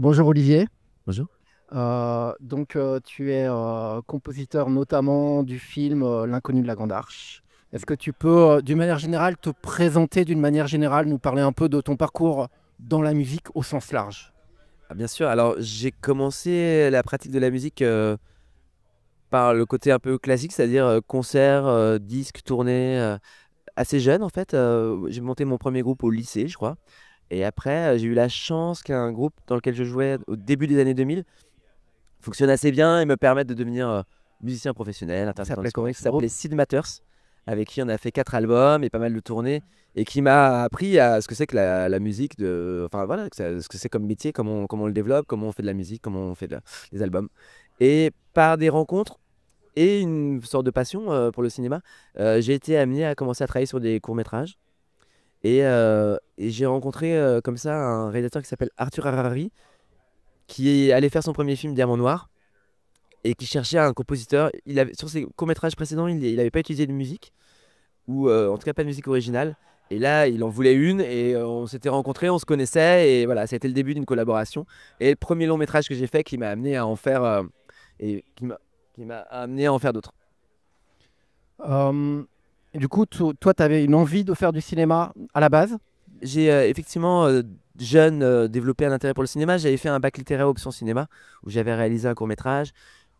Bonjour Olivier. Bonjour. Tu es compositeur notamment du film L'inconnu de la Grande Arche. Est-ce que tu peux, d'une manière générale, te présenter d'une manière générale, nous parler un peu de ton parcours dans la musique au sens large? Ah, bien sûr, alors j'ai commencé la pratique de la musique par le côté un peu classique, c'est-à-dire concert, disque, tournée, assez jeune en fait. J'ai monté mon premier groupe au lycée, je crois. Et après, j'ai eu la chance qu'un groupe dans lequel je jouais au début des années 2000 fonctionne assez bien et me permette de devenir musicien professionnel, Il interprète dans les s'appelait comment soirées. ce Ça groupe? s'appelait Sid Matters, avec qui on a fait 4 albums et pas mal de tournées, et qui m'a appris à ce que c'est que la musique, enfin voilà, ce que c'est comme métier, comment on le développe, comment on fait de la musique, comment on fait des albums. Et par des rencontres et une sorte de passion pour le cinéma, j'ai été amené à commencer à travailler sur des courts-métrages. Et j'ai rencontré comme ça un réalisateur qui s'appelle Arthur Harari, qui allait faire son premier film Diamant Noir et qui cherchait un compositeur. Sur ses courts-métrages précédents, il n'avait pas utilisé de musique, ou en tout cas pas de musique originale. Et là, il en voulait une, et on s'était rencontrés, on se connaissait, et voilà, ça a été le début d'une collaboration. Et le premier long métrage que j'ai fait qui m'a amené à en faire, et qui m'a amené à en faire d'autres. Euh, du coup, toi, tu avais une envie de faire du cinéma à la base? J'ai effectivement, jeune, développé un intérêt pour le cinéma. J'avais fait un bac littéraire option cinéma, où j'avais réalisé un court-métrage.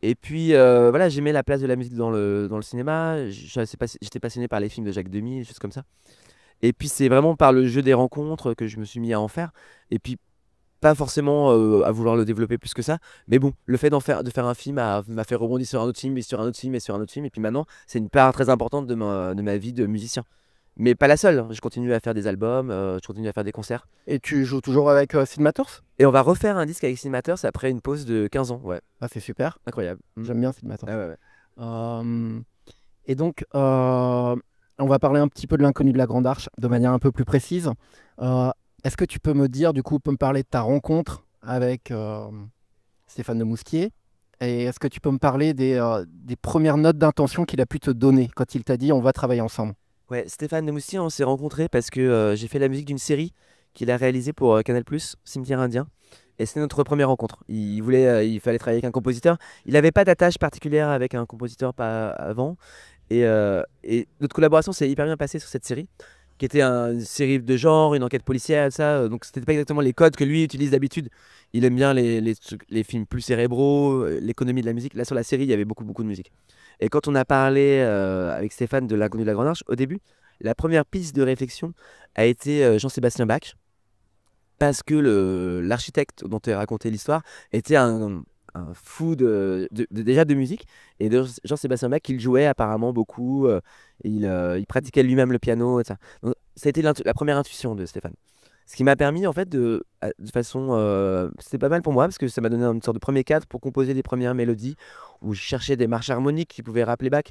Et puis voilà, j'aimais la place de la musique dans le cinéma. J'étais passionné par les films de Jacques Demy, des choses comme ça. Et puis c'est vraiment par le jeu des rencontres que je me suis mis à en faire. Et puis pas forcément à vouloir le développer plus que ça. Mais bon, le fait de faire un film m'a fait rebondir sur un autre film, et sur un autre film, et sur un autre film. Et puis maintenant, c'est une part très importante de ma vie de musicien. Mais pas la seule, hein. Je continue à faire des albums, je continue à faire des concerts. Et tu joues toujours avec Sid Matters? Et on va refaire un disque avec Cinemators après une pause de 15 ans. Ouais, Ah, c'est super. incroyable. J'aime bien Sid Matters. Ah ouais, ouais. Euh, Et donc, on va parler un petit peu de l'inconnu de la Grande Arche de manière un peu plus précise. Euh, Est-ce que tu peux me dire, du coup, peux me parler de ta rencontre avec Stéphane de Moustier? Et est-ce que tu peux me parler des premières notes d'intention qu'il a pu te donner quand il t'a dit on va travailler ensemble? Ouais, Stéphane Demoustier, on s'est rencontrés parce que j'ai fait la musique d'une série qu'il a réalisée pour Canal+, Cimetière Indien. Et c'était notre première rencontre. Il fallait travailler avec un compositeur. Il n'avait pas d'attache particulière avec un compositeur pas avant. Et notre collaboration s'est hyper bien passée sur cette série, qui était une série de genre, une enquête policière, ça. Donc c'était pas exactement les codes que lui utilise d'habitude. Il aime bien les films plus cérébraux, l'économie de la musique. Là, sur la série, il y avait beaucoup, beaucoup de musique. Et quand on a parlé avec Stéphane de l'Inconnu de la Grande Arche, au début, la première piste de réflexion a été Jean-Sébastien Bach, parce que l'architecte dont tu as raconté l'histoire était un fou déjà de musique, et de Jean-Sébastien Bach, il jouait apparemment beaucoup, il pratiquait lui-même le piano, et ça. Donc, ça a été la première intuition de Stéphane. Ce qui m'a permis en fait de façon, c'était pas mal pour moi parce que ça m'a donné une sorte de premier cadre pour composer des premières mélodies où je cherchais des marches harmoniques qui pouvaient rappeler Bach.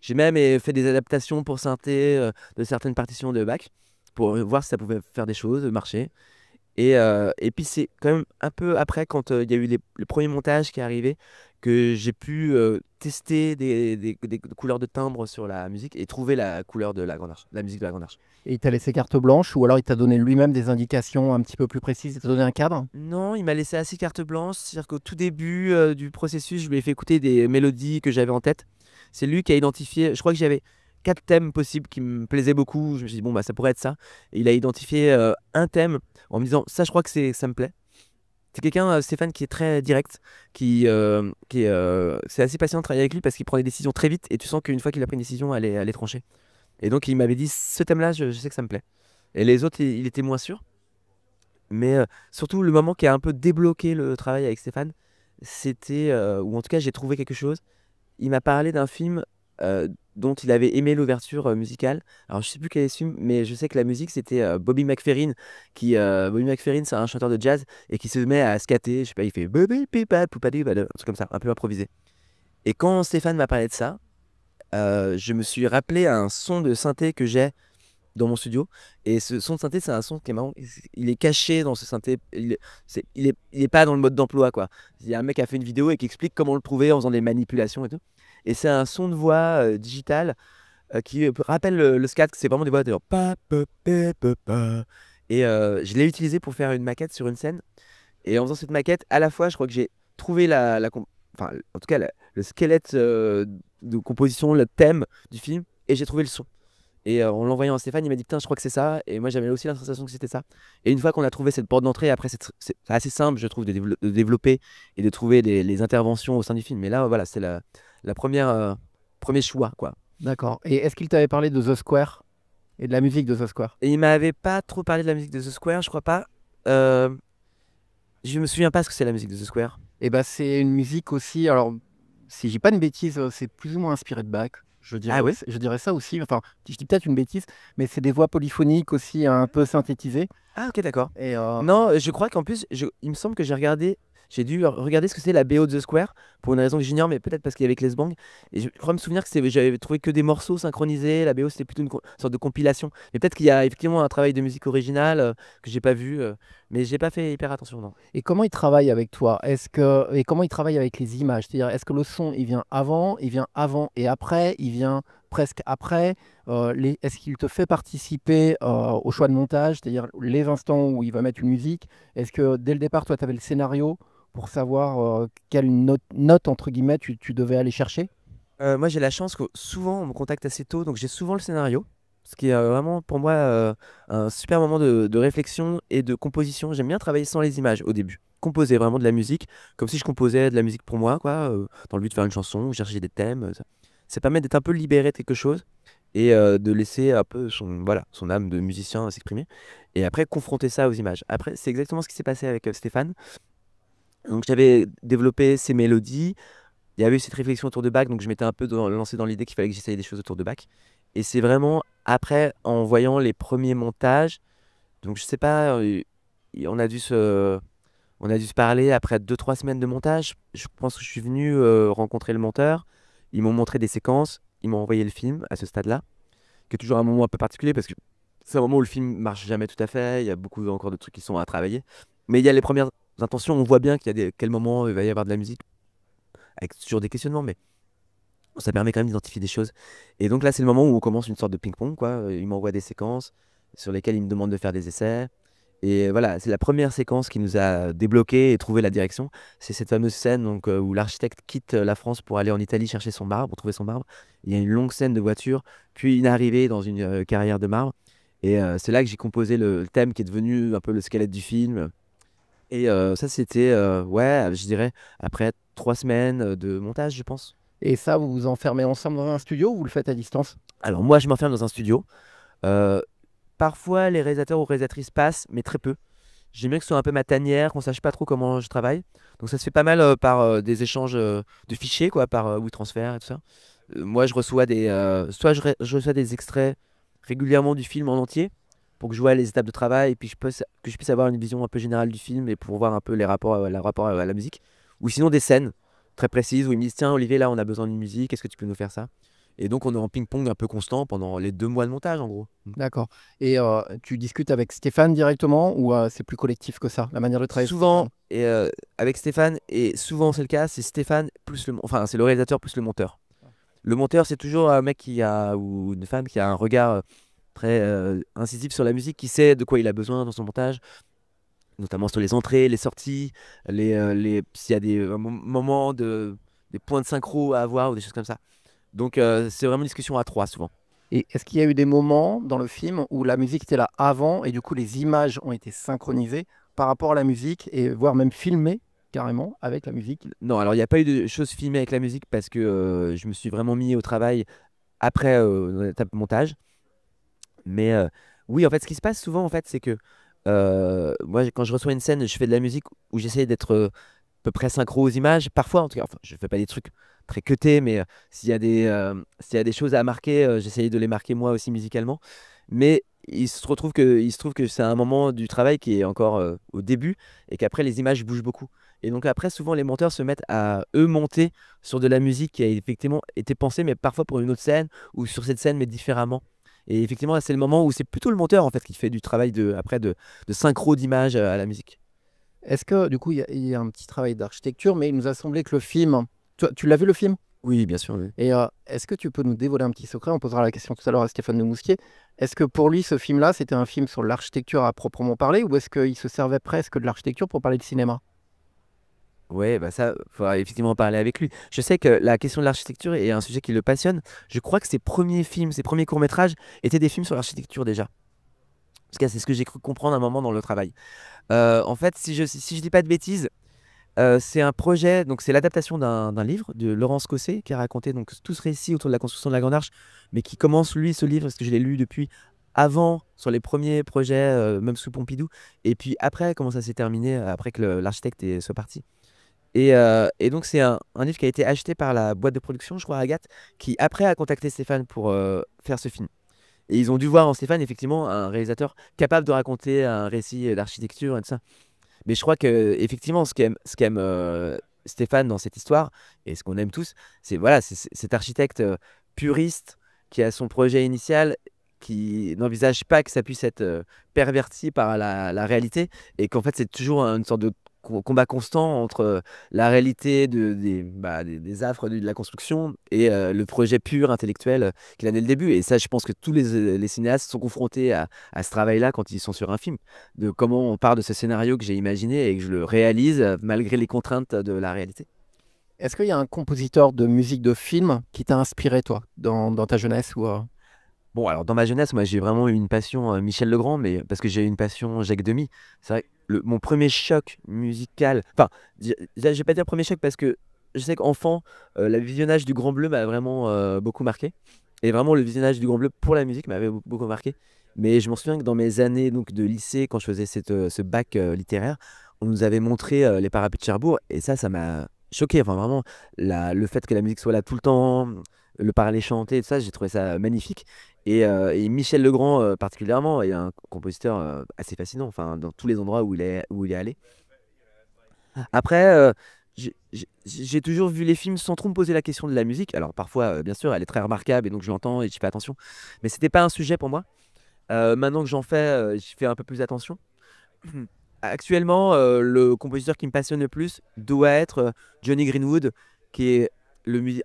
J'ai même fait des adaptations pour synthé de certaines partitions de Bach pour voir si ça pouvait faire des choses, marcher. Et puis c'est quand même un peu après, quand il y a eu le premier montage qui est arrivé, que j'ai pu tester des couleurs de timbre sur la musique et trouver la couleur de la Grande Arche, la musique de la Grande Arche. Et il t'a laissé carte blanche ou alors il t'a donné lui-même des indications un petit peu plus précises, il t'a donné un cadre? Non, il m'a laissé assez carte blanche, c'est-à-dire qu'au tout début du processus, je lui ai fait écouter des mélodies que j'avais en tête. C'est lui qui a identifié, je crois que j'avais 4 thèmes possibles qui me plaisaient beaucoup. Je me suis dit, bon, bah ça pourrait être ça. Et il a identifié un thème en me disant, ça, je crois que ça me plaît. C'est quelqu'un, Stéphane, qui est très direct, c'est assez patient de travailler avec lui parce qu'il prend des décisions très vite, et tu sens qu'une fois qu'il a pris une décision, elle est tranchée. Et donc il m'avait dit, ce thème-là, je sais que ça me plaît. Et les autres, il était moins sûr. Mais surtout, le moment qui a un peu débloqué le travail avec Stéphane, c'était, ou en tout cas, j'ai trouvé quelque chose. Il m'a parlé d'un film dont il avait aimé l'ouverture musicale. Alors, je sais plus quel est ce film, mais je sais que la musique, c'était Bobby McFerrin. Bobby McFerrin, c'est un chanteur de jazz et qui se met à scatter. Je sais pas, il fait Bobby Pipa Poupadi, un truc comme ça, un peu improvisé. Et quand Stéphane m'a parlé de ça, je me suis rappelé un son de synthé que j'ai dans mon studio. Et ce son de synthé, c'est un son qui est marrant. Il est caché dans ce synthé. Il est pas dans le mode d'emploi, quoi. Il y a un mec qui a fait une vidéo et qui explique comment le trouver en faisant des manipulations et tout. Et c'est un son de voix digital qui rappelle le scat, que c'est vraiment des voix de genre pa, pa, pa, pa, pa. Et je l'ai utilisé pour faire une maquette sur une scène. Et en faisant cette maquette, à la fois, je crois que j'ai trouvé enfin, en tout cas, le squelette de composition, le thème du film, et j'ai trouvé le son. Et en l'envoyant à Stéphane, il m'a dit putain, je crois que c'est ça. Et moi, j'avais aussi la sensation que c'était ça. Et une fois qu'on a trouvé cette porte d'entrée, après, c'est assez simple, je trouve, de développer et de trouver les interventions au sein du film. Mais là, voilà, c'est la première, premier choix, quoi. D'accord. Et est-ce qu'il t'avait parlé de The Square et de la musique de The Square? Et il m'avait pas trop parlé de la musique de The Square, je crois pas. Euh, je me souviens pas ce que c'est la musique de The Square. Et bah c'est une musique aussi, alors si j'ai pas une bêtise, c'est plus ou moins inspiré de Bach. Ah ouais? Je dirais ça aussi. Enfin, je dis peut-être une bêtise, mais c'est des voix polyphoniques aussi un peu synthétisées. Ah ok, d'accord. Et Non, je crois qu'en plus, il me semble que j'ai dû regarder ce que c'est la BO de The Square, pour une raison que j'ignore, mais peut-être parce qu'il y avait Claes Bang. Et je crois me souvenir que j'avais trouvé que des morceaux synchronisés, la BO c'était plutôt une sorte de compilation. Mais peut-être qu'il y a effectivement un travail de musique originale que j'ai pas vu, mais j'ai pas fait hyper attention, non. Et comment il travaille avec toi? Et comment il travaille avec les images? C'est-à-dire, est-ce que le son, il vient avant et après, il vient presque après? Est-ce qu'il te fait participer au choix de montage, c'est-à-dire les instants où il va mettre une musique? Est-ce que dès le départ, toi, tu avais le scénario pour savoir quelle note, entre guillemets, tu devais aller chercher? Moi j'ai la chance que souvent on me contacte assez tôt, donc j'ai souvent le scénario. Ce qui est vraiment pour moi un super moment de réflexion et de composition. J'aime bien travailler sans les images au début. Composer vraiment de la musique, comme si je composais de la musique pour moi, quoi, dans le but de faire une chanson, chercher des thèmes. Ça permet d'être un peu libéré de quelque chose et de laisser un peu son âme de musicien s'exprimer. Et après, confronter ça aux images. Après, c'est exactement ce qui s'est passé avec Stéphane. Donc j'avais développé ces mélodies. Il y avait eu cette réflexion autour de Bach, donc je m'étais un peu lancé dans l'idée qu'il fallait que j'essaye des choses autour de Bach. Et c'est vraiment après, en voyant les premiers montages, donc je sais pas, on a dû on a dû se parler après 2 3 semaines de montage. Je pense que je suis venu rencontrer le monteur. Ils m'ont montré des séquences, ils m'ont envoyé le film à ce stade-là, qui est toujours un moment un peu particulier parce que c'est un moment où le film marche jamais tout à fait. Il y a beaucoup encore de trucs qui sont à travailler. Mais il y a les premières intentions, on voit bien qu'il y a quel moment il va y avoir de la musique, avec toujours des questionnements, mais ça permet quand même d'identifier des choses. Et donc là, c'est le moment où on commence une sorte de ping-pong, quoi. Il m'envoie des séquences sur lesquelles il me demande de faire des essais. Et voilà, c'est la première séquence qui nous a débloqué et trouvé la direction. C'est cette fameuse scène donc, où l'architecte quitte la France pour aller en Italie chercher son marbre, pour trouver son marbre. Il y a une longue scène de voiture, puis une arrivée dans une carrière de marbre. Et c'est là que j'ai composé le thème qui est devenu un peu le squelette du film. Et ça, c'était, ouais, je dirais, après 3 semaines de montage, je pense. Et ça, vous vous enfermez ensemble dans un studio ou vous le faites à distance? Alors moi, je m'enferme dans un studio. Euh, Parfois, les réalisateurs ou réalisatrices passent, mais très peu. J'aime bien que ce soit un peu ma tanière, qu'on sache pas trop comment je travaille. Donc ça se fait pas mal par des échanges de fichiers, quoi, par WeTransfer et tout ça. Moi, je reçois soit je reçois des extraits régulièrement du film en entier pour que je vois les étapes de travail et puis que je puisse avoir une vision un peu générale du film et pour voir un peu les rapports, le rapport à la musique. Ou sinon des scènes très précises où ils me disent tiens Olivier, là on a besoin d'une musique, est-ce que tu peux nous faire ça? Et donc on est en ping-pong un peu constant pendant les 2 mois de montage en gros. D'accord. Et tu discutes avec Stéphane directement ou c'est plus collectif que ça, la manière de travailler avec Souvent Stéphane? et avec Stéphane, et souvent c'est le cas, c'est Stéphane plus enfin c'est le réalisateur plus le monteur. Le monteur c'est toujours un mec ou une femme qui a un regard très incisif sur la musique, qui sait de quoi il a besoin dans son montage, notamment sur les entrées, les sorties, s'il y a des moments des points de synchro à avoir ou des choses comme ça. Donc c'est vraiment une discussion à trois souvent. Et est-ce qu'il y a eu des moments dans le film où la musique était là avant et du coup les images ont été synchronisées par rapport à la musique et voire même filmées carrément avec la musique? Non, alors il n'y a pas eu de choses filmées avec la musique parce que je me suis vraiment mis au travail après l'étape montage. Mais oui, en fait, ce qui se passe souvent, en fait, c'est que moi, quand je reçois une scène, je fais de la musique où j'essaie d'être à peu près synchro aux images. Parfois, en tout cas, enfin, je fais pas des trucs très cutés, mais s'il y a des choses à marquer, j'essaie de les marquer moi aussi musicalement. Mais il se trouve que c'est un moment du travail qui est encore au début et qu'après les images bougent beaucoup. Et donc après, souvent les monteurs se mettent à eux monter sur de la musique qui a effectivement été pensée, mais parfois pour une autre scène ou sur cette scène, mais différemment. Et effectivement, là, c'est le moment où c'est plutôt le monteur en fait qui fait du travail de synchro d'image à la musique. Est-ce que du coup il y a un petit travail d'architecture, mais il nous a semblé que le film, tu l'as vu le film? Oui, bien sûr. Oui. Et est-ce que tu peux nous dévoiler un petit secret? On posera la question tout à l'heure à Stéphane de Mousquier. Est-ce que pour lui, ce film-là, c'était un film sur l'architecture à proprement parler, ou est-ce qu'il se servait presque de l'architecture pour parler de cinéma? Ouais, bah ça, faudra effectivement en parler avec lui. Je sais que la question de l'architecture est un sujet qui le passionne. Je crois que ses premiers films, ses premiers courts-métrages étaient des films sur l'architecture déjà. Parce que c'est ce que j'ai cru comprendre à un moment dans le travail. En fait, si je dis pas de bêtises, c'est un projet, donc c'est l'adaptation d'un livre de Laurence Cosset qui a raconté donc tout ce récit autour de la construction de la Grande Arche, mais qui commence lui ce livre parce que je l'ai lu depuis avant sur les premiers projets, même sous Pompidou, et puis après comment ça s'est terminé après que l'architecte soit parti. Et donc c'est un livre qui a été acheté par la boîte de production, je crois Agathe, qui après a contacté Stéphane pour faire ce film. Et ils ont dû voir en Stéphane effectivement un réalisateur capable de raconter un récit d'architecture et tout ça. Mais je crois que effectivement, ce qu'aime Stéphane dans cette histoire, et ce qu'on aime tous, c'est voilà, c'est cet architecte puriste qui a son projet initial, qui n'envisage pas que ça puisse être perverti par la réalité, et qu'en fait c'est toujours une sorte de combat constant entre la réalité des affres de la construction et le projet pur intellectuel qu'il a dès le début. Et ça, je pense que tous les cinéastes sont confrontés à ce travail-là quand ils sont sur un film, de comment on part de ce scénario que j'ai imaginé et que je le réalise malgré les contraintes de la réalité. Est-ce qu'il y a un compositeur de musique de film qui t'a inspiré, toi, dans ta jeunesse ou. Bon, alors dans ma jeunesse, moi j'ai vraiment eu une passion Michel Legrand, mais parce que j'ai eu une passion Jacques Demy. C'est vrai que mon premier choc musical, enfin, je vais pas dire premier choc parce que je sais qu'enfant, le visionnage du Grand Bleu m'a vraiment beaucoup marqué. Et vraiment, le visionnage du Grand Bleu pour la musique m'avait beaucoup marqué. Mais je m'en souviens que dans mes années donc, de lycée, quand je faisais ce bac littéraire, on nous avait montré les Parapluies de Cherbourg. Et ça m'a choqué. Enfin, vraiment, le fait que la musique soit là tout le temps, le parler chanter, tout ça, j'ai trouvé ça magnifique. Et Michel Legrand, particulièrement, est un compositeur assez fascinant, enfin, dans tous les endroits où il est allé. Après, j'ai toujours vu les films sans trop me poser la question de la musique. Alors parfois, bien sûr, elle est très remarquable et donc je l'entends et j'y fais attention. Mais c'était pas un sujet pour moi. Maintenant que j'en fais, j'y fais un peu plus attention. Actuellement, le compositeur qui me passionne le plus doit être Johnny Greenwood, qui est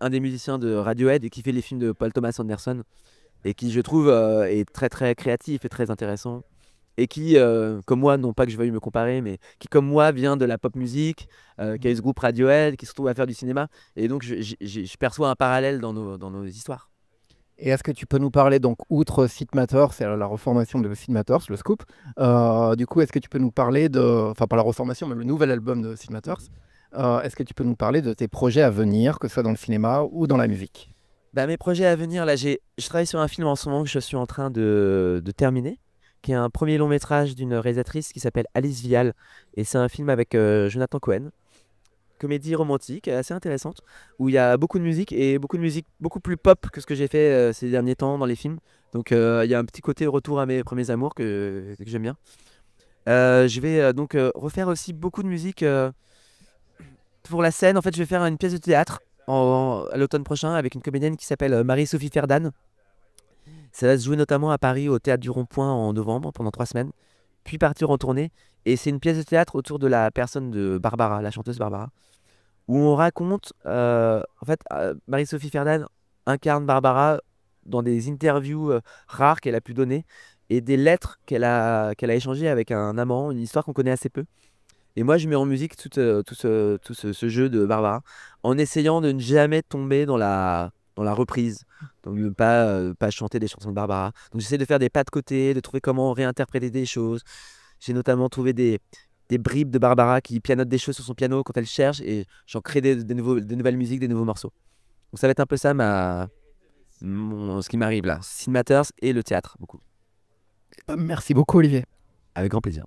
un des musiciens de Radiohead et qui fait les films de Paul Thomas Anderson et qui, je trouve, est très très créatif et très intéressant. Et qui, comme moi, non pas que je veuille me comparer, mais qui, comme moi, vient de la pop musique, qui a eu ce groupe Radiohead, qui se retrouve à faire du cinéma. Et donc, je perçois un parallèle dans nos histoires. Et est-ce que tu peux nous parler, donc, outre Sid Matters, c'est la reformation de Sid Matters, le scoop, du coup, est-ce que tu peux nous parler enfin pas la reformation, mais le nouvel album de Sid Matters, est-ce que tu peux nous parler de tes projets à venir, que ce soit dans le cinéma ou dans la musique? Bah, mes projets à venir, là, je travaille sur un film en ce moment que je suis en train de terminer, qui est un premier long métrage d'une réalisatrice qui s'appelle Alice Vial. Et c'est un film avec Jonathan Cohen. Comédie romantique assez intéressante où il y a beaucoup de musique et beaucoup de musique beaucoup plus pop que ce que j'ai fait ces derniers temps dans les films. Donc il y a un petit côté retour à mes premiers amours que j'aime bien. Je vais donc refaire aussi beaucoup de musique pour la scène. En fait, je vais faire une pièce de théâtre à l'automne prochain avec une comédienne qui s'appelle Marie-Sophie Ferdan. Ça va se jouer notamment à Paris au Théâtre du Rond-Point en novembre pendant 3 semaines, puis partir en tournée. Et c'est une pièce de théâtre autour de la personne de Barbara, la chanteuse Barbara, où on raconte, en fait, Marie-Sophie Ferdan incarne Barbara dans des interviews rares qu'elle a pu donner et des lettres qu'elle a échangées avec un amant, une histoire qu'on connaît assez peu. Et moi, je mets en musique tout ce jeu de Barbara en essayant de ne jamais tomber dans la reprise, donc ne pas chanter des chansons de Barbara. Donc j'essaie de faire des pas de côté, de trouver comment réinterpréter des choses. J'ai notamment trouvé des bribes de Barbara qui pianote des choses sur son piano quand elle cherche et j'en crée des nouvelles musiques, des nouveaux morceaux. Donc ça va être un peu ça ce qui m'arrive là. Sid Matters et le théâtre, beaucoup. Merci beaucoup, Olivier. Avec grand plaisir.